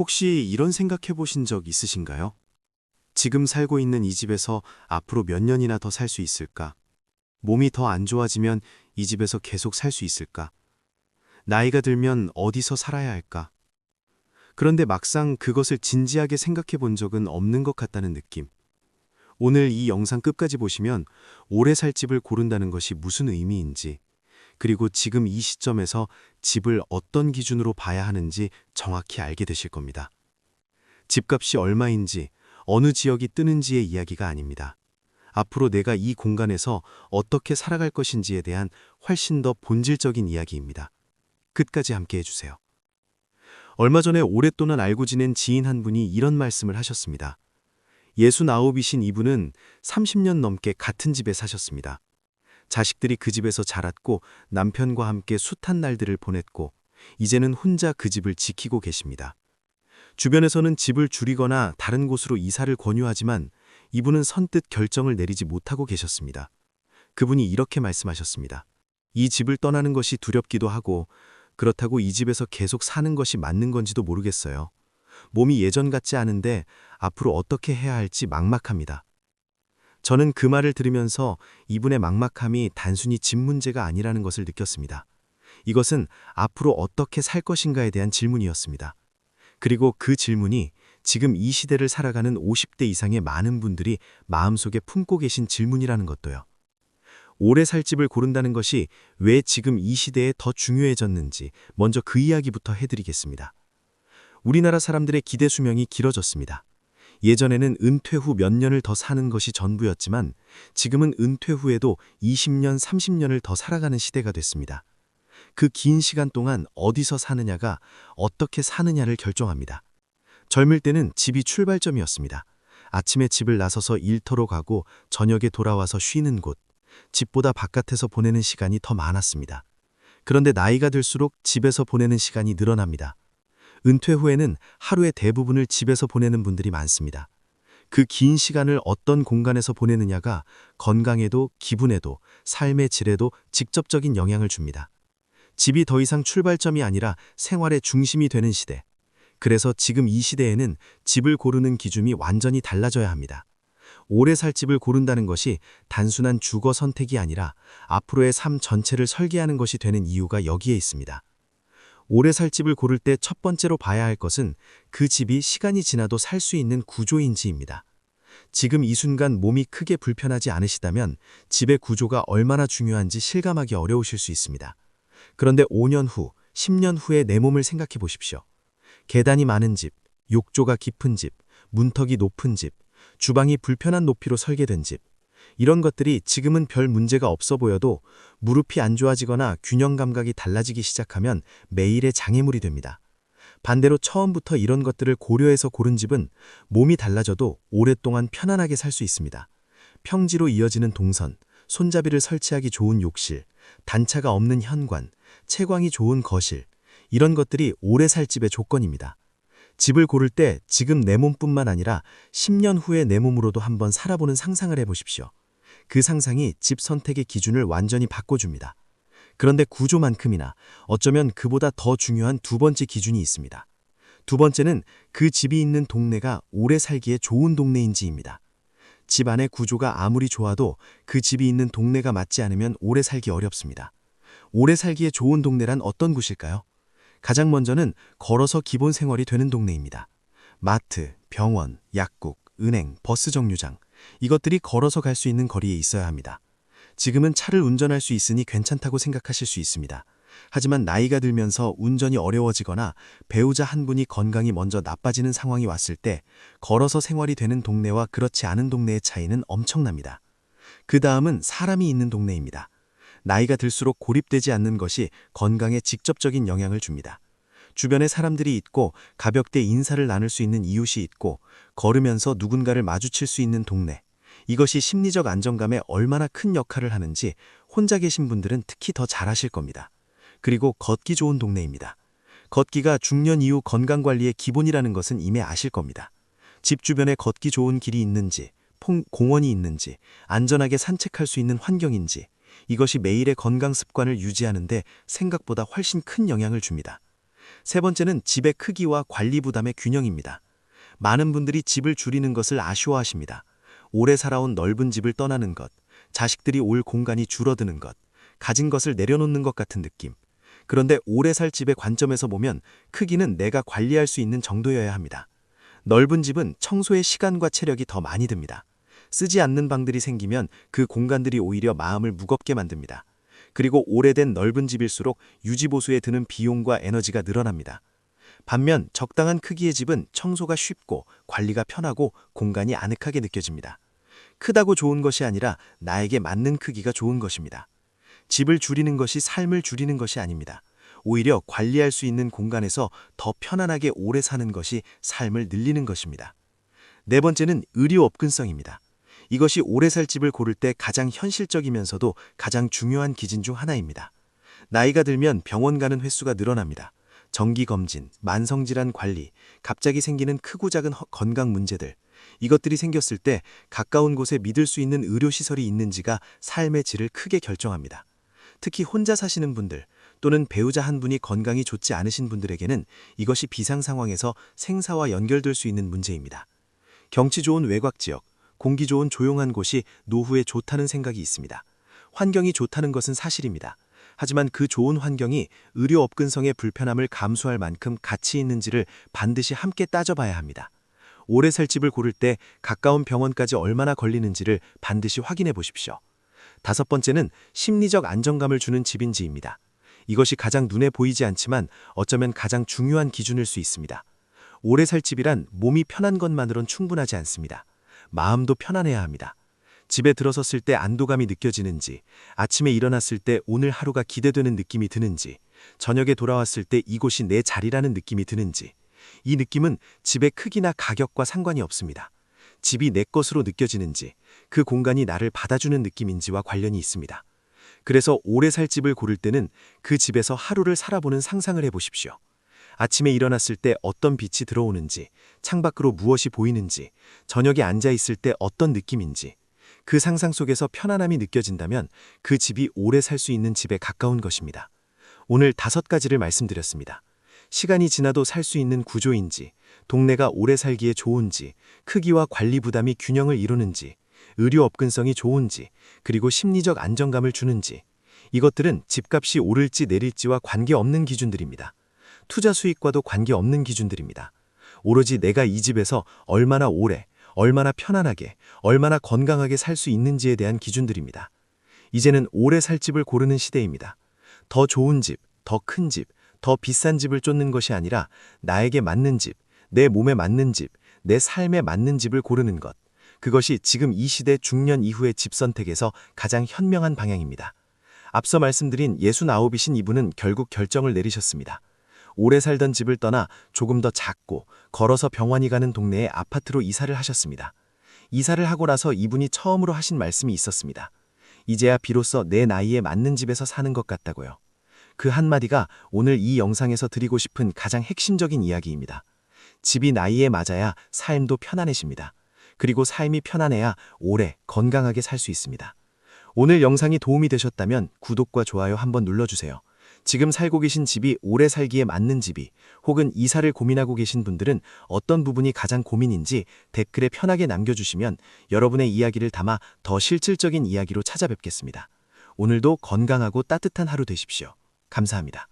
혹시 이런 생각해 보신 적 있으신가요? 지금 살고 있는 이 집에서 앞으로 몇 년이나 더 살 수 있을까? 몸이 더 안 좋아지면 이 집에서 계속 살 수 있을까? 나이가 들면 어디서 살아야 할까? 그런데 막상 그것을 진지하게 생각해 본 적은 없는 것 같다는 느낌. 오늘 이 영상 끝까지 보시면 오래 살 집을 고른다는 것이 무슨 의미인지, 그리고 지금 이 시점에서 집을 어떤 기준으로 봐야 하는지 정확히 알게 되실 겁니다. 집값이 얼마인지, 어느 지역이 뜨는지의 이야기가 아닙니다. 앞으로 내가 이 공간에서 어떻게 살아갈 것인지에 대한 훨씬 더 본질적인 이야기입니다. 끝까지 함께 해주세요. 얼마 전에 오랫동안 알고 지낸 지인 한 분이 이런 말씀을 하셨습니다. 69이신 이분은 30년 넘게 같은 집에 사셨습니다. 자식들이 그 집에서 자랐고 남편과 함께 숱한 날들을 보냈고 이제는 혼자 그 집을 지키고 계십니다. 주변에서는 집을 줄이거나 다른 곳으로 이사를 권유하지만 이분은 선뜻 결정을 내리지 못하고 계셨습니다. 그분이 이렇게 말씀하셨습니다. 이 집을 떠나는 것이 두렵기도 하고 그렇다고 이 집에서 계속 사는 것이 맞는 건지도 모르겠어요. 몸이 예전 같지 않은데 앞으로 어떻게 해야 할지 막막합니다. 저는 그 말을 들으면서 이분의 막막함이 단순히 집 문제가 아니라는 것을 느꼈습니다. 이것은 앞으로 어떻게 살 것인가에 대한 질문이었습니다. 그리고 그 질문이 지금 이 시대를 살아가는 50대 이상의 많은 분들이 마음속에 품고 계신 질문이라는 것도요. 오래 살 집을 고른다는 것이 왜 지금 이 시대에 더 중요해졌는지 먼저 그 이야기부터 해드리겠습니다. 우리나라 사람들의 기대 수명이 길어졌습니다. 예전에는 은퇴 후 몇 년을 더 사는 것이 전부였지만 지금은 은퇴 후에도 20년, 30년을 더 살아가는 시대가 됐습니다. 그 긴 시간 동안 어디서 사느냐가 어떻게 사느냐를 결정합니다. 젊을 때는 집이 출발점이었습니다. 아침에 집을 나서서 일터로 가고 저녁에 돌아와서 쉬는 곳, 집보다 바깥에서 보내는 시간이 더 많았습니다. 그런데 나이가 들수록 집에서 보내는 시간이 늘어납니다. 은퇴 후에는 하루의 대부분을 집에서 보내는 분들이 많습니다. 그 긴 시간을 어떤 공간에서 보내느냐가 건강에도 기분에도 삶의 질에도 직접적인 영향을 줍니다. 집이 더 이상 출발점이 아니라 생활의 중심이 되는 시대. 그래서 지금 이 시대에는 집을 고르는 기준이 완전히 달라져야 합니다. 오래 살 집을 고른다는 것이 단순한 주거 선택이 아니라 앞으로의 삶 전체를 설계하는 것이 되는 이유가 여기에 있습니다. 오래 살 집을 고를 때 첫 번째로 봐야 할 것은 그 집이 시간이 지나도 살 수 있는 구조인지입니다. 지금 이 순간 몸이 크게 불편하지 않으시다면 집의 구조가 얼마나 중요한지 실감하기 어려우실 수 있습니다. 그런데 5년 후, 10년 후의 내 몸을 생각해 보십시오. 계단이 많은 집, 욕조가 깊은 집, 문턱이 높은 집, 주방이 불편한 높이로 설계된 집. 이런 것들이 지금은 별 문제가 없어 보여도 무릎이 안 좋아지거나 균형 감각이 달라지기 시작하면 매일의 장애물이 됩니다. 반대로 처음부터 이런 것들을 고려해서 고른 집은 몸이 달라져도 오랫동안 편안하게 살 수 있습니다. 평지로 이어지는 동선, 손잡이를 설치하기 좋은 욕실, 단차가 없는 현관, 채광이 좋은 거실, 이런 것들이 오래 살 집의 조건입니다. 집을 고를 때 지금 내 몸뿐만 아니라 10년 후의 내 몸으로도 한번 살아보는 상상을 해보십시오. 그 상상이 집 선택의 기준을 완전히 바꿔줍니다. 그런데 구조만큼이나 어쩌면 그보다 더 중요한 두 번째 기준이 있습니다. 두 번째는 그 집이 있는 동네가 오래 살기에 좋은 동네인지입니다. 집 안의 구조가 아무리 좋아도 그 집이 있는 동네가 맞지 않으면 오래 살기 어렵습니다. 오래 살기에 좋은 동네란 어떤 곳일까요? 가장 먼저는 걸어서 기본 생활이 되는 동네입니다. 마트, 병원, 약국, 은행, 버스 정류장, 이것들이 걸어서 갈 수 있는 거리에 있어야 합니다. 지금은 차를 운전할 수 있으니 괜찮다고 생각하실 수 있습니다. 하지만 나이가 들면서 운전이 어려워지거나 배우자 한 분이 건강이 먼저 나빠지는 상황이 왔을 때 걸어서 생활이 되는 동네와 그렇지 않은 동네의 차이는 엄청납니다. 그 다음은 사람이 있는 동네입니다. 나이가 들수록 고립되지 않는 것이 건강에 직접적인 영향을 줍니다. 주변에 사람들이 있고 가볍게 인사를 나눌 수 있는 이웃이 있고 걸으면서 누군가를 마주칠 수 있는 동네. 이것이 심리적 안정감에 얼마나 큰 역할을 하는지 혼자 계신 분들은 특히 더 잘 아실 겁니다. 그리고 걷기 좋은 동네입니다. 걷기가 중년 이후 건강관리의 기본이라는 것은 이미 아실 겁니다. 집 주변에 걷기 좋은 길이 있는지, 공원이 있는지, 안전하게 산책할 수 있는 환경인지, 이것이 매일의 건강 습관을 유지하는 데 생각보다 훨씬 큰 영향을 줍니다. 세 번째는 집의 크기와 관리 부담의 균형입니다. 많은 분들이 집을 줄이는 것을 아쉬워하십니다. 오래 살아온 넓은 집을 떠나는 것, 자식들이 올 공간이 줄어드는 것, 가진 것을 내려놓는 것 같은 느낌. 그런데 오래 살 집의 관점에서 보면 크기는 내가 관리할 수 있는 정도여야 합니다. 넓은 집은 청소의 시간과 체력이 더 많이 듭니다. 쓰지 않는 방들이 생기면 그 공간들이 오히려 마음을 무겁게 만듭니다. 그리고 오래된 넓은 집일수록 유지보수에 드는 비용과 에너지가 늘어납니다. 반면 적당한 크기의 집은 청소가 쉽고 관리가 편하고 공간이 아늑하게 느껴집니다. 크다고 좋은 것이 아니라 나에게 맞는 크기가 좋은 것입니다. 집을 줄이는 것이 삶을 줄이는 것이 아닙니다. 오히려 관리할 수 있는 공간에서 더 편안하게 오래 사는 것이 삶을 늘리는 것입니다. 네 번째는 의료 업근성입니다. 이것이 오래 살 집을 고를 때 가장 현실적이면서도 가장 중요한 기준 중 하나입니다. 나이가 들면 병원 가는 횟수가 늘어납니다. 정기검진, 만성질환 관리, 갑자기 생기는 크고 작은 건강 문제들. 이것들이 생겼을 때 가까운 곳에 믿을 수 있는 의료시설이 있는지가 삶의 질을 크게 결정합니다. 특히 혼자 사시는 분들 또는 배우자 한 분이 건강이 좋지 않으신 분들에게는 이것이 비상 상황에서 생사와 연결될 수 있는 문제입니다. 경치 좋은 외곽지역, 공기 좋은 조용한 곳이 노후에 좋다는 생각이 있습니다. 환경이 좋다는 것은 사실입니다. 하지만 그 좋은 환경이 의료 업근성의 불편함을 감수할 만큼 가치 있는지를 반드시 함께 따져봐야 합니다. 오래 살 집을 고를 때 가까운 병원까지 얼마나 걸리는지를 반드시 확인해 보십시오. 다섯 번째는 심리적 안정감을 주는 집인지입니다. 이것이 가장 눈에 보이지 않지만 어쩌면 가장 중요한 기준일 수 있습니다. 오래 살 집이란 몸이 편한 것만으론 충분하지 않습니다. 마음도 편안해야 합니다. 집에 들어섰을 때 안도감이 느껴지는지, 아침에 일어났을 때 오늘 하루가 기대되는 느낌이 드는지, 저녁에 돌아왔을 때 이곳이 내 자리라는 느낌이 드는지, 이 느낌은 집의 크기나 가격과 상관이 없습니다. 집이 내 것으로 느껴지는지, 그 공간이 나를 받아주는 느낌인지와 관련이 있습니다. 그래서 오래 살 집을 고를 때는 그 집에서 하루를 살아보는 상상을 해보십시오. 아침에 일어났을 때 어떤 빛이 들어오는지, 창밖으로 무엇이 보이는지, 저녁에 앉아있을 때 어떤 느낌인지, 그 상상 속에서 편안함이 느껴진다면 그 집이 오래 살 수 있는 집에 가까운 것입니다. 오늘 5가지를 말씀드렸습니다. 시간이 지나도 살 수 있는 구조인지, 동네가 오래 살기에 좋은지, 크기와 관리 부담이 균형을 이루는지, 의료 업근성이 좋은지, 그리고 심리적 안정감을 주는지, 이것들은 집값이 오를지 내릴지와 관계없는 기준들입니다. 투자 수익과도 관계없는 기준들입니다. 오로지 내가 이 집에서 얼마나 오래, 얼마나 편안하게, 얼마나 건강하게 살 수 있는지에 대한 기준들입니다. 이제는 오래 살 집을 고르는 시대입니다. 더 좋은 집, 더 큰 집, 더 비싼 집을 쫓는 것이 아니라 나에게 맞는 집, 내 몸에 맞는 집, 내 삶에 맞는 집을 고르는 것. 그것이 지금 이 시대 중년 이후의 집 선택에서 가장 현명한 방향입니다. 앞서 말씀드린 69이신 이분은 결국 결정을 내리셨습니다. 오래 살던 집을 떠나 조금 더 작고 걸어서 병원이 가는 동네에 아파트로 이사를 하셨습니다. 이사를 하고 나서 이분이 처음으로 하신 말씀이 있었습니다. 이제야 비로소 내 나이에 맞는 집에서 사는 것 같다고요. 그 한마디가 오늘 이 영상에서 드리고 싶은 가장 핵심적인 이야기입니다. 집이 나이에 맞아야 삶도 편안해집니다. 그리고 삶이 편안해야 오래 건강하게 살 수 있습니다. 오늘 영상이 도움이 되셨다면 구독과 좋아요 한번 눌러주세요. 지금 살고 계신 집이 오래 살기에 맞는 집이 혹은 이사를 고민하고 계신 분들은 어떤 부분이 가장 고민인지 댓글에 편하게 남겨주시면 여러분의 이야기를 담아 더 실질적인 이야기로 찾아뵙겠습니다. 오늘도 건강하고 따뜻한 하루 되십시오. 감사합니다.